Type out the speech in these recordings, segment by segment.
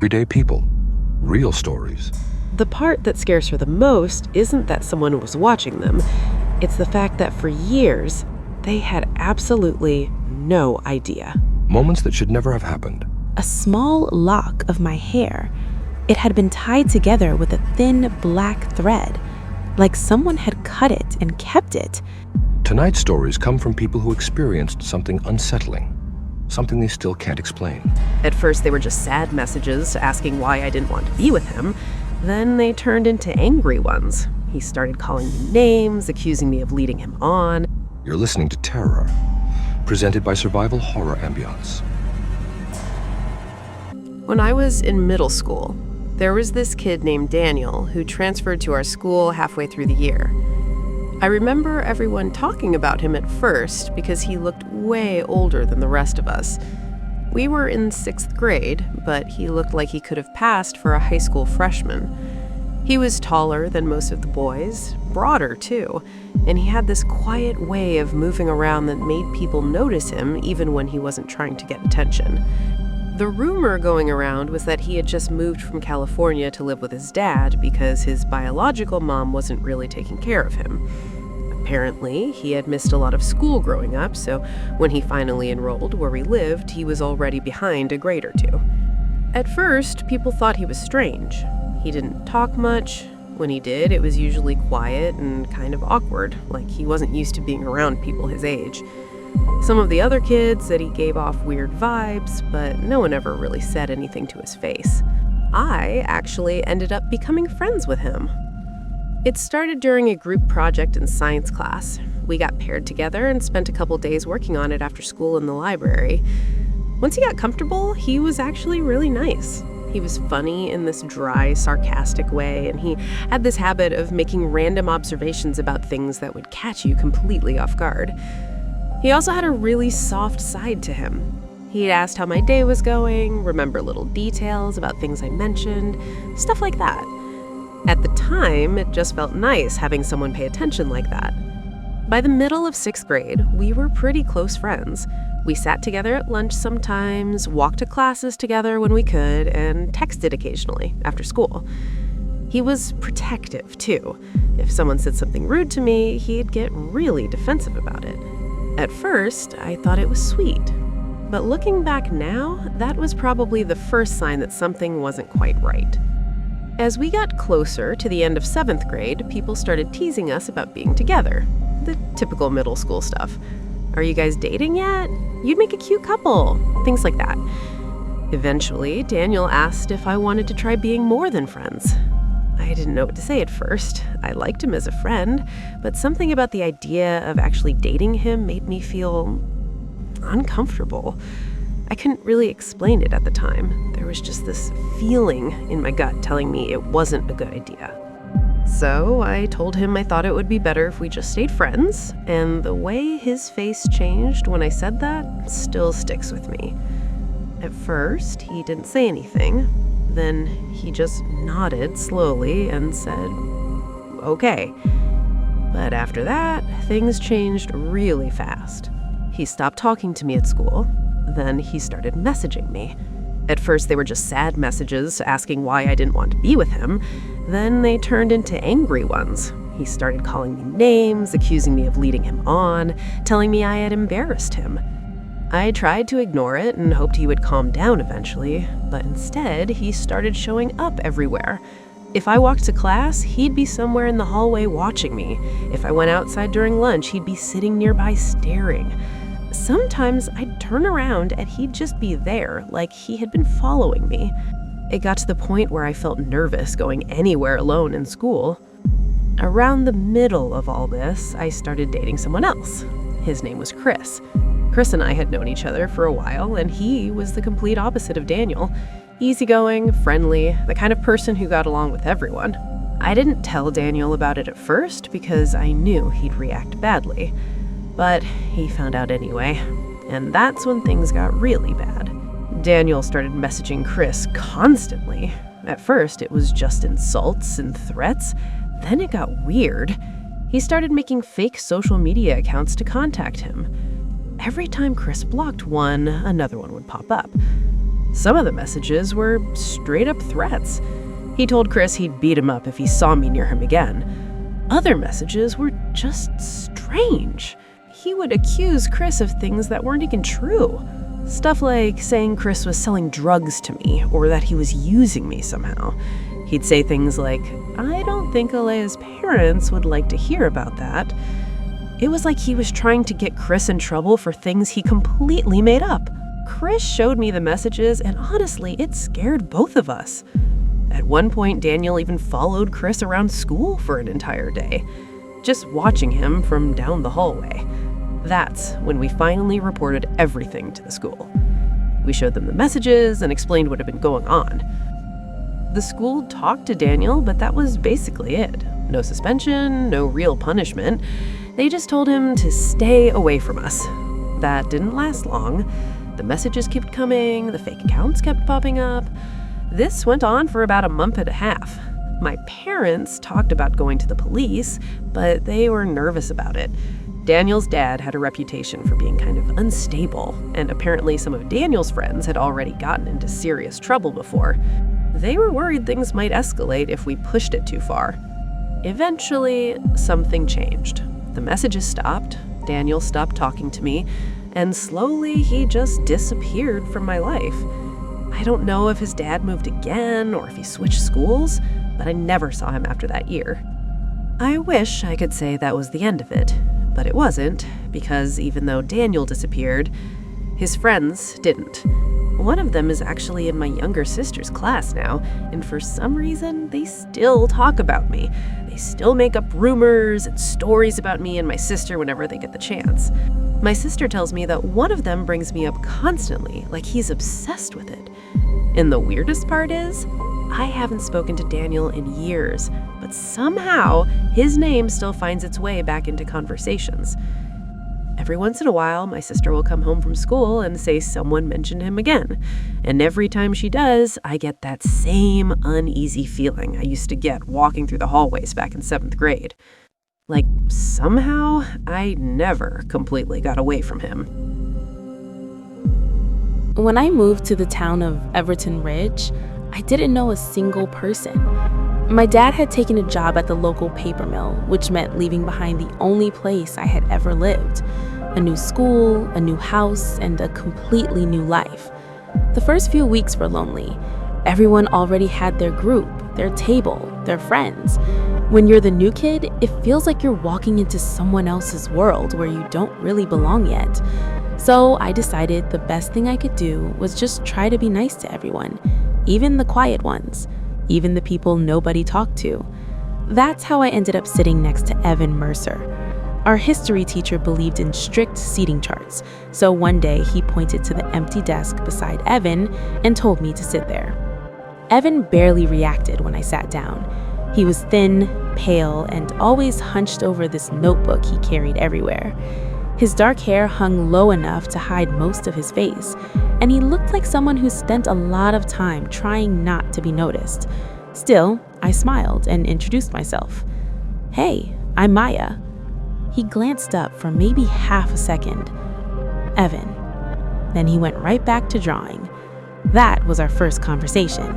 Everyday people, real stories. The part that scares her the most isn't that someone was watching them. It's the fact that for years, they had absolutely no idea. Moments that should never have happened. A small lock of my hair. It had been tied together with a thin black thread, like someone had cut it and kept it. Tonight's stories come from people who experienced something unsettling, something they still can't explain. At first, they were just sad messages asking why I didn't want to be with him. Then they turned into angry ones. He started calling me names, accusing me of leading him on. You're listening to Terrora, presented by Survival Horror Ambience. When I was in middle school, there was this kid named Daniel who transferred to our school halfway through the year. I remember everyone talking about him at first because he looked way older than the rest of us. We were in 6th grade, but he looked like he could have passed for a high school freshman. He was taller than most of the boys, broader too, and he had this quiet way of moving around that made people notice him even when he wasn't trying to get attention. The rumor going around was that he had just moved from California to live with his dad because his biological mom wasn't really taking care of him. Apparently, he had missed a lot of school growing up, so when he finally enrolled where we lived, he was already behind a grade or two. At first, people thought he was strange. He didn't talk much. When he did, it was usually quiet and kind of awkward, like he wasn't used to being around people his age. Some of the other kids said he gave off weird vibes, but no one ever really said anything to his face. I actually ended up becoming friends with him. It started during a group project in science class. We got paired together and spent a couple days working on it after school in the library. Once he got comfortable, he was actually really nice. He was funny in this dry, sarcastic way, and he had this habit of making random observations about things that would catch you completely off guard. He also had a really soft side to him. He'd asked how my day was going, remember little details about things I mentioned, stuff like that. At the time, it just felt nice having someone pay attention like that. By the middle of 6th grade, we were pretty close friends. We sat together at lunch sometimes, walked to classes together when we could, and texted occasionally after school. He was protective, too. If someone said something rude to me, he'd get really defensive about it. At first, I thought it was sweet. But looking back now, that was probably the first sign that something wasn't quite right. As we got closer to the end of 7th grade, people started teasing us about being together. The typical middle school stuff. Are you guys dating yet? You'd make a cute couple. Things like that. Eventually, Daniel asked if I wanted to try being more than friends. I didn't know what to say at first. I liked him as a friend, but something about the idea of actually dating him made me feel uncomfortable. I couldn't really explain it at the time. There was just this feeling in my gut telling me it wasn't a good idea. So I told him I thought it would be better if we just stayed friends, and the way his face changed when I said that still sticks with me. At first, he didn't say anything. Then he just nodded slowly and said, okay. But after that, things changed really fast. He stopped talking to me at school. Then he started messaging me. At first, they were just sad messages asking why I didn't want to be with him. Then they turned into angry ones. He started calling me names, accusing me of leading him on, telling me I had embarrassed him. I tried to ignore it and hoped he would calm down eventually, but instead, he started showing up everywhere. If I walked to class, he'd be somewhere in the hallway watching me. If I went outside during lunch, he'd be sitting nearby staring. Sometimes I'd turn around and he'd just be there, like he had been following me. It got to the point where I felt nervous going anywhere alone in school. Around the middle of all this, I started dating someone else. His name was Chris. Chris and I had known each other for a while, and he was the complete opposite of Daniel. Easygoing, friendly, the kind of person who got along with everyone. I didn't tell Daniel about it at first because I knew he'd react badly. But he found out anyway, and that's when things got really bad. Daniel started messaging Chris constantly. At first, it was just insults and threats. Then it got weird. He started making fake social media accounts to contact him. Every time Chris blocked one, another one would pop up. Some of the messages were straight-up threats. He told Chris he'd beat him up if he saw me near him again. Other messages were just strange. He would accuse Chris of things that weren't even true. Stuff like saying Chris was selling drugs to me or that he was using me somehow. He'd say things like, "I don't think Alea's parents would like to hear about that." It was like he was trying to get Chris in trouble for things he completely made up. Chris showed me the messages, and honestly, it scared both of us. At one point, Daniel even followed Chris around school for an entire day, just watching him from down the hallway. That's when we finally reported everything to the school. We showed them the messages and explained what had been going on. The school talked to Daniel, but that was basically it. No suspension, no real punishment. They just told him to stay away from us. That didn't last long. The messages kept coming, the fake accounts kept popping up. This went on for about a month and a half. My parents talked about going to the police, but they were nervous about it. Daniel's dad had a reputation for being kind of unstable, and apparently some of Daniel's friends had already gotten into serious trouble before. They were worried things might escalate if we pushed it too far. Eventually, something changed. The messages stopped, Daniel stopped talking to me, and slowly he just disappeared from my life. I don't know if his dad moved again or if he switched schools, but I never saw him after that year. I wish I could say that was the end of it, but it wasn't, because even though Daniel disappeared, his friends didn't. One of them is actually in my younger sister's class now, and for some reason, they still talk about me. They still make up rumors and stories about me and my sister whenever they get the chance. My sister tells me that one of them brings me up constantly, like he's obsessed with it. And the weirdest part is, I haven't spoken to Daniel in years, but somehow his name still finds its way back into conversations. Every once in a while, my sister will come home from school and say someone mentioned him again. And every time she does, I get that same uneasy feeling I used to get walking through the hallways back in 7th grade. Like, somehow, I never completely got away from him. When I moved to the town of Everton Ridge, I didn't know a single person. My dad had taken a job at the local paper mill, which meant leaving behind the only place I had ever lived. A new school, a new house, and a completely new life. The first few weeks were lonely. Everyone already had their group, their table, their friends. When you're the new kid, it feels like you're walking into someone else's world where you don't really belong yet. So I decided the best thing I could do was just try to be nice to everyone, even the quiet ones, even the people nobody talked to. That's how I ended up sitting next to Evan Mercer. Our history teacher believed in strict seating charts, so one day he pointed to the empty desk beside Evan and told me to sit there. Evan barely reacted when I sat down. He was thin, pale, and always hunched over this notebook he carried everywhere. His dark hair hung low enough to hide most of his face, and he looked like someone who spent a lot of time trying not to be noticed. Still, I smiled and introduced myself. "Hey, I'm Maya." He glanced up for maybe half a second. "Evan." Then he went right back to drawing. That was our first conversation.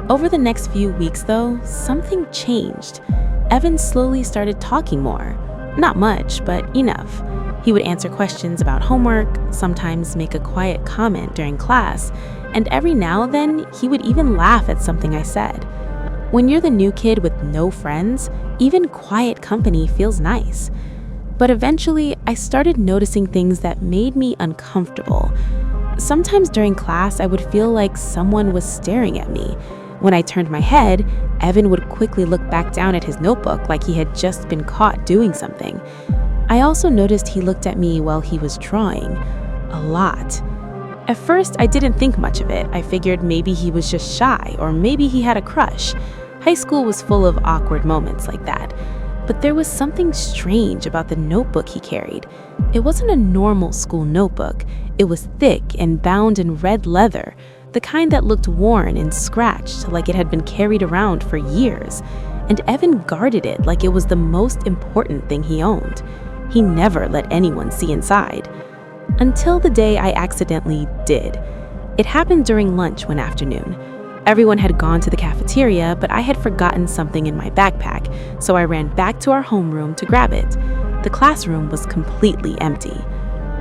Over the next few weeks, though, something changed. Evan slowly started talking more. Not much, but enough. He would answer questions about homework, sometimes make a quiet comment during class, and every now and then, he would even laugh at something I said. When you're the new kid with no friends, even quiet company feels nice. But eventually, I started noticing things that made me uncomfortable. Sometimes during class, I would feel like someone was staring at me. When I turned my head, Evan would quickly look back down at his notebook like he had just been caught doing something. I also noticed he looked at me while he was drawing. A lot. At first, I didn't think much of it. I figured maybe he was just shy, or maybe he had a crush. High school was full of awkward moments like that. But there was something strange about the notebook he carried. It wasn't a normal school notebook. It was thick and bound in red leather, the kind that looked worn and scratched like it had been carried around for years. And Evan guarded it like it was the most important thing he owned. He never let anyone see inside. Until the day I accidentally did. It happened during lunch one afternoon. Everyone had gone to the cafeteria, but I had forgotten something in my backpack, so I ran back to our homeroom to grab it. The classroom was completely empty.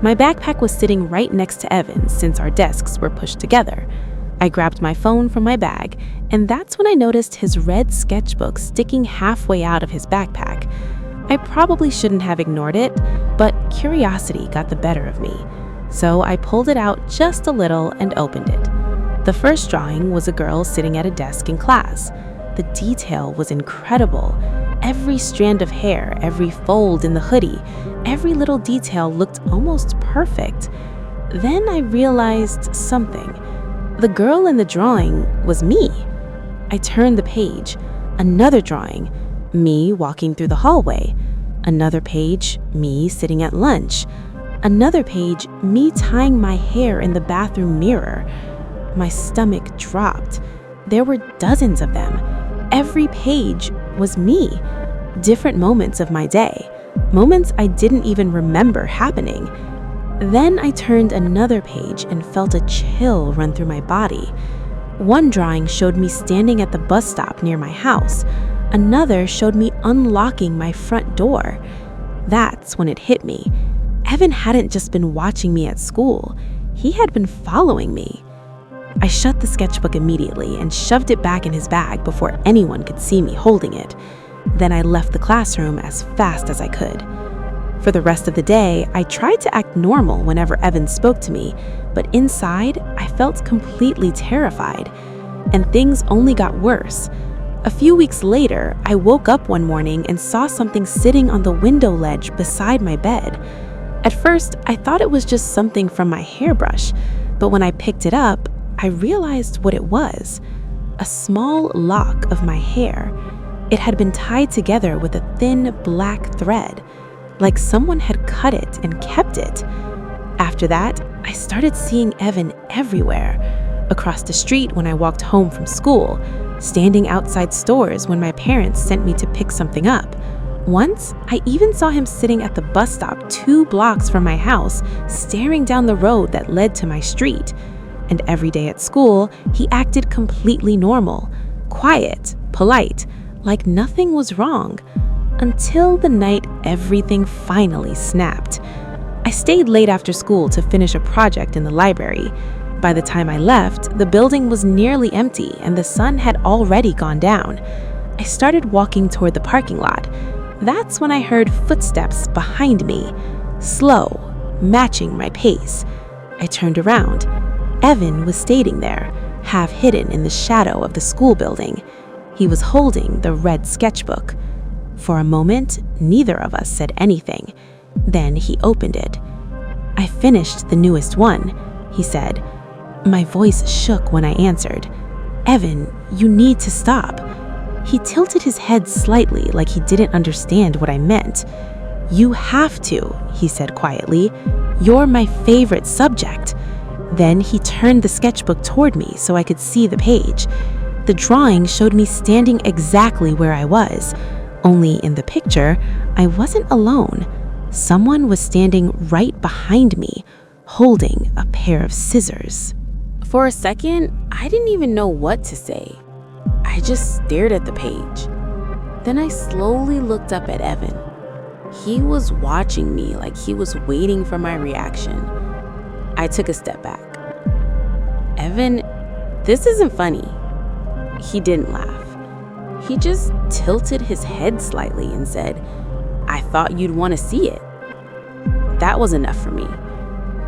My backpack was sitting right next to Evan's since our desks were pushed together. I grabbed my phone from my bag, and that's when I noticed his red sketchbook sticking halfway out of his backpack. I probably shouldn't have ignored it, but curiosity got the better of me. So I pulled it out just a little and opened it. The first drawing was a girl sitting at a desk in class. The detail was incredible. Every strand of hair, every fold in the hoodie, every little detail looked almost perfect. Then I realized something. The girl in the drawing was me. I turned the page. Another drawing, me walking through the hallway. Another page, me sitting at lunch. Another page, me tying my hair in the bathroom mirror. My stomach dropped. There were dozens of them. Every page was me. Different moments of my day. Moments I didn't even remember happening. Then I turned another page and felt a chill run through my body. One drawing showed me standing at the bus stop near my house. Another showed me unlocking my front door. That's when it hit me. Evan hadn't just been watching me at school. He had been following me. I shut the sketchbook immediately and shoved it back in his bag before anyone could see me holding it. Then I left the classroom as fast as I could. For the rest of the day, I tried to act normal whenever Evan spoke to me, but inside, I felt completely terrified. And things only got worse. A few weeks later, I woke up one morning and saw something sitting on the window ledge beside my bed. At first, I thought it was just something from my hairbrush, but when I picked it up, I realized what it was. A small lock of my hair. It had been tied together with a thin black thread, like someone had cut it and kept it. After that, I started seeing Evan everywhere. Across the street when I walked home from school, standing outside stores when my parents sent me to pick something up. Once, I even saw him sitting at the bus stop 2 blocks from my house, staring down the road that led to my street. And every day at school, he acted completely normal, quiet, polite, like nothing was wrong. Until the night everything finally snapped. I stayed late after school to finish a project in the library. By the time I left, the building was nearly empty and the sun had already gone down. I started walking toward the parking lot. That's when I heard footsteps behind me, slow, matching my pace. I turned around. Evan was standing there, half hidden in the shadow of the school building. He was holding the red sketchbook. For a moment, neither of us said anything. Then he opened it. "I finished the newest one," he said. My voice shook when I answered. "Evan, you need to stop." He tilted his head slightly like he didn't understand what I meant. "You have to," he said quietly. "You're my favorite subject." Then he turned the sketchbook toward me so I could see the page. The drawing showed me standing exactly where I was. Only in the picture, I wasn't alone. Someone was standing right behind me, holding a pair of scissors. For a second, I didn't even know what to say. I just stared at the page. Then I slowly looked up at Evan. He was watching me like he was waiting for my reaction. I took a step back. "Evan, this isn't funny." He didn't laugh. He just tilted his head slightly and said, "I thought you'd want to see it." That was enough for me.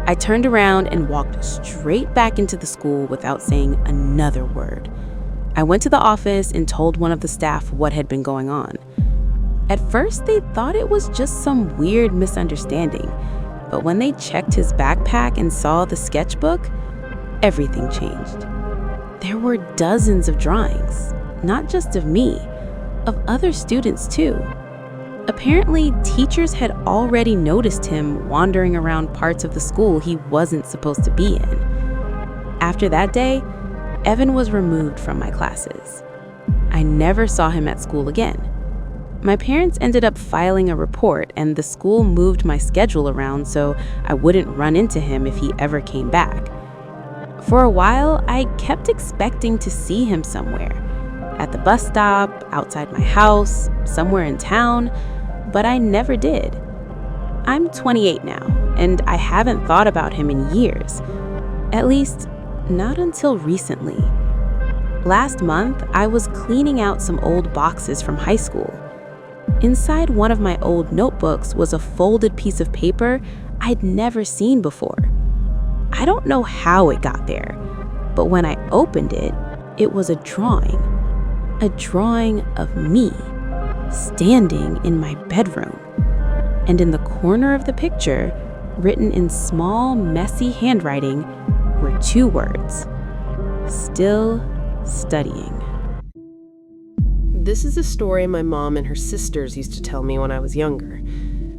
I turned around and walked straight back into the school without saying another word. I went to the office and told one of the staff what had been going on. At first, they thought it was just some weird misunderstanding, but when they checked his backpack and saw the sketchbook, everything changed. There were dozens of drawings, not just of me, of other students too. Apparently, teachers had already noticed him wandering around parts of the school he wasn't supposed to be in. After that day, Evan was removed from my classes. I never saw him at school again. My parents ended up filing a report, and the school moved my schedule around so I wouldn't run into him if he ever came back. For a while, I kept expecting to see him somewhere. At the bus stop, outside my house, somewhere in town, but I never did. I'm 28 now, and I haven't thought about him in years. At least, not until recently. Last month, I was cleaning out some old boxes from high school. Inside one of my old notebooks was a folded piece of paper I'd never seen before. I don't know how it got there, but when I opened it, it was a drawing. A drawing of me, standing in my bedroom. And in the corner of the picture, written in small, messy handwriting, were 2 words: still studying. This is a story my mom and her sisters used to tell me when I was younger.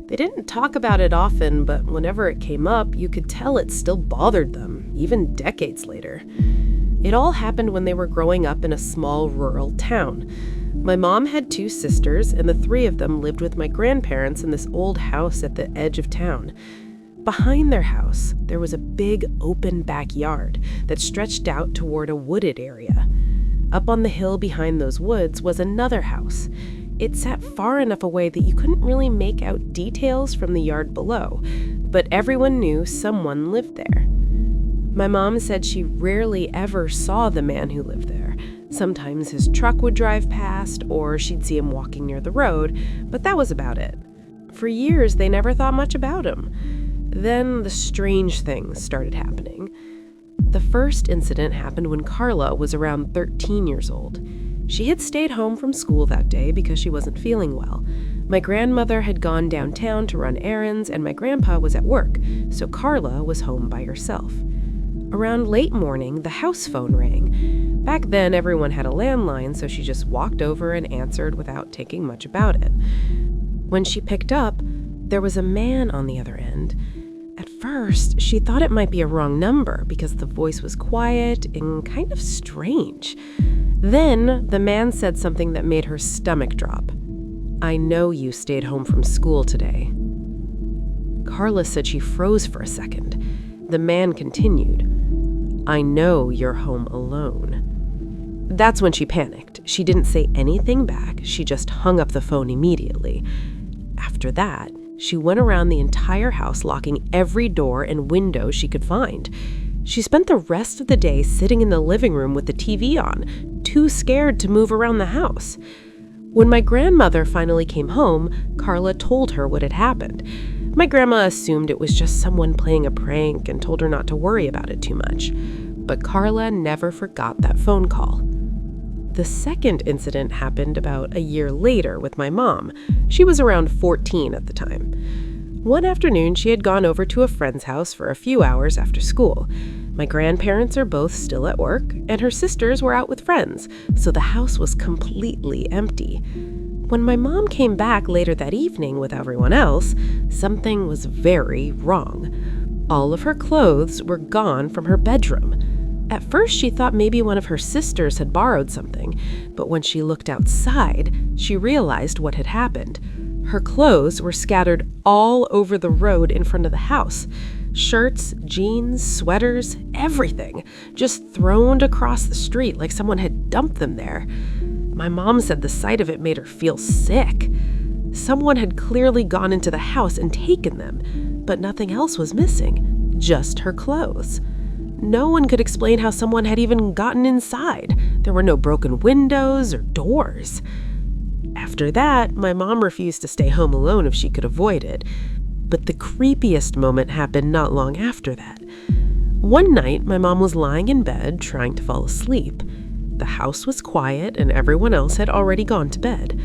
They didn't talk about it often, but whenever it came up, you could tell it still bothered them, even decades later. It all happened when they were growing up in a small rural town. My mom had 2 sisters, and the 3 of them lived with my grandparents in this old house at the edge of town. Behind their house, there was a big open backyard that stretched out toward a wooded area. Up on the hill behind those woods was another house. It sat far enough away that you couldn't really make out details from the yard below, but everyone knew someone lived there. My mom said she rarely ever saw the man who lived there. Sometimes his truck would drive past, or she'd see him walking near the road, but that was about it. For years, they never thought much about him. Then the strange things started happening. The first incident happened when Carla was around 13 years old. She had stayed home from school that day because she wasn't feeling well. My grandmother had gone downtown to run errands, and my grandpa was at work, so Carla was home by herself. Around late morning, the house phone rang. Back then, everyone had a landline, so she just walked over and answered without thinking much about it. When she picked up, there was a man on the other end. At first, she thought it might be a wrong number because the voice was quiet and kind of strange. Then, the man said something that made her stomach drop. "I know you stayed home from school today." Carla said she froze for a second. The man continued, "I know you're home alone." That's when she panicked. She didn't say anything back. She just hung up the phone immediately. After that, she went around the entire house locking every door and window she could find. She spent the rest of the day sitting in the living room with the TV on, too scared to move around the house. When my grandmother finally came home, Carla told her what had happened. My grandma assumed it was just someone playing a prank and told her not to worry about it too much. But Carla never forgot that phone call. The second incident happened about a year later with my mom. She was around 14 at the time. One afternoon, she had gone over to a friend's house for a few hours after school. My grandparents are both still at work, and her sisters were out with friends, so the house was completely empty. When my mom came back later that evening with everyone else, something was very wrong. All of her clothes were gone from her bedroom. At first, she thought maybe one of her sisters had borrowed something, but when she looked outside, she realized what had happened. Her clothes were scattered all over the road in front of the house. Shirts, jeans, sweaters, everything, just thrown across the street like someone had dumped them there. My mom said the sight of it made her feel sick. Someone had clearly gone into the house and taken them, but nothing else was missing, just her clothes. No one could explain how someone had even gotten inside. There were no broken windows or doors. After that, my mom refused to stay home alone if she could avoid it. But the creepiest moment happened not long after that. One night, my mom was lying in bed trying to fall asleep. The house was quiet and everyone else had already gone to bed.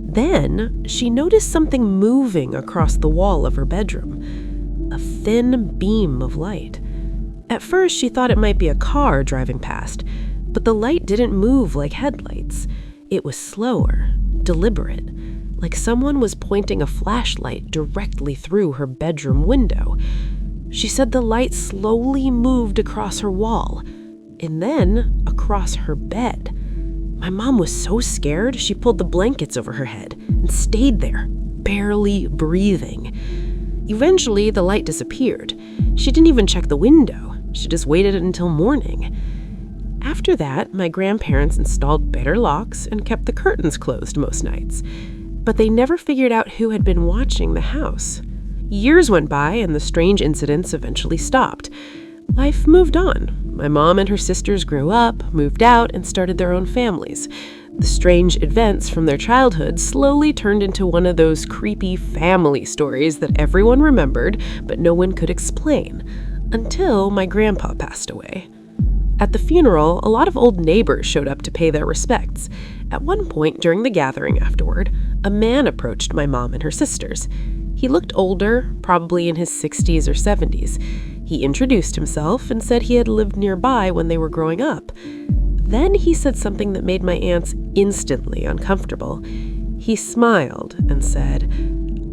Then, she noticed something moving across the wall of her bedroom. A thin beam of light. At first, she thought it might be a car driving past, but the light didn't move like headlights. It was slower, deliberate, like someone was pointing a flashlight directly through her bedroom window. She said the light slowly moved across her wall, and then across her bed. My mom was so scared, she pulled the blankets over her head and stayed there, barely breathing. Eventually, the light disappeared. She didn't even check the window. She just waited until morning. After that, my grandparents installed better locks and kept the curtains closed most nights. But they never figured out who had been watching the house. Years went by and the strange incidents eventually stopped. Life moved on. My mom and her sisters grew up, moved out, and started their own families. The strange events from their childhood slowly turned into one of those creepy family stories that everyone remembered, but no one could explain, until my grandpa passed away. At the funeral, a lot of old neighbors showed up to pay their respects. At one point during the gathering afterward, a man approached my mom and her sisters. He looked older, probably in his 60s or 70s. He introduced himself and said he had lived nearby when they were growing up. Then he said something that made my aunts instantly uncomfortable. He smiled and said,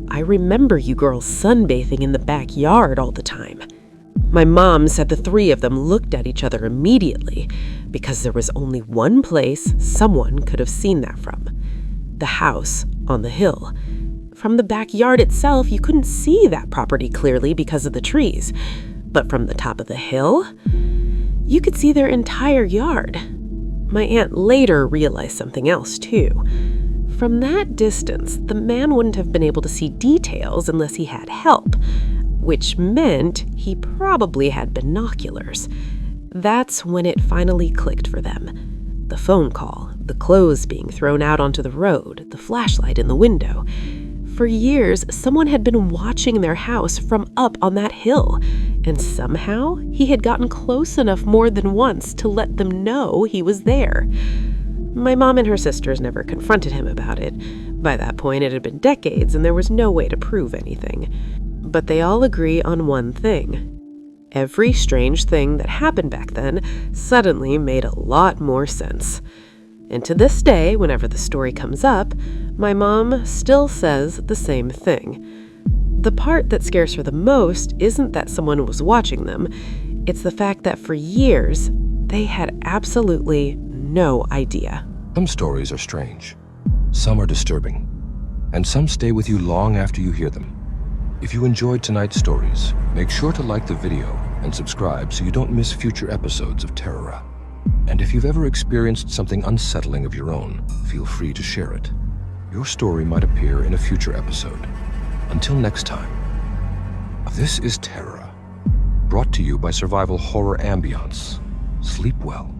"I remember you girls sunbathing in the backyard all the time." My mom said the three of them looked at each other immediately because there was only one place someone could have seen that from: the house on the hill. From the backyard itself, you couldn't see that property clearly because of the trees. But from the top of the hill, you could see their entire yard. My aunt later realized something else, too. From that distance, the man wouldn't have been able to see details unless he had help, which meant he probably had binoculars. That's when it finally clicked for them. The phone call, the clothes being thrown out onto the road, the flashlight in the window. For years, someone had been watching their house from up on that hill, and somehow he had gotten close enough more than once to let them know he was there. My mom and her sisters never confronted him about it. By that point, it had been decades, and there was no way to prove anything. But they all agree on one thing. Every strange thing that happened back then suddenly made a lot more sense. And to this day, whenever the story comes up, my mom still says the same thing. The part that scares her the most isn't that someone was watching them. It's the fact that for years, they had absolutely no idea. Some stories are strange, some are disturbing, and some stay with you long after you hear them. If you enjoyed tonight's stories, make sure to like the video and subscribe so you don't miss future episodes of Terrora. And if you've ever experienced something unsettling of your own, feel free to share it. Your story might appear in a future episode. Until next time, this is Terrora, brought to you by Survival Horror Ambience. Sleep well.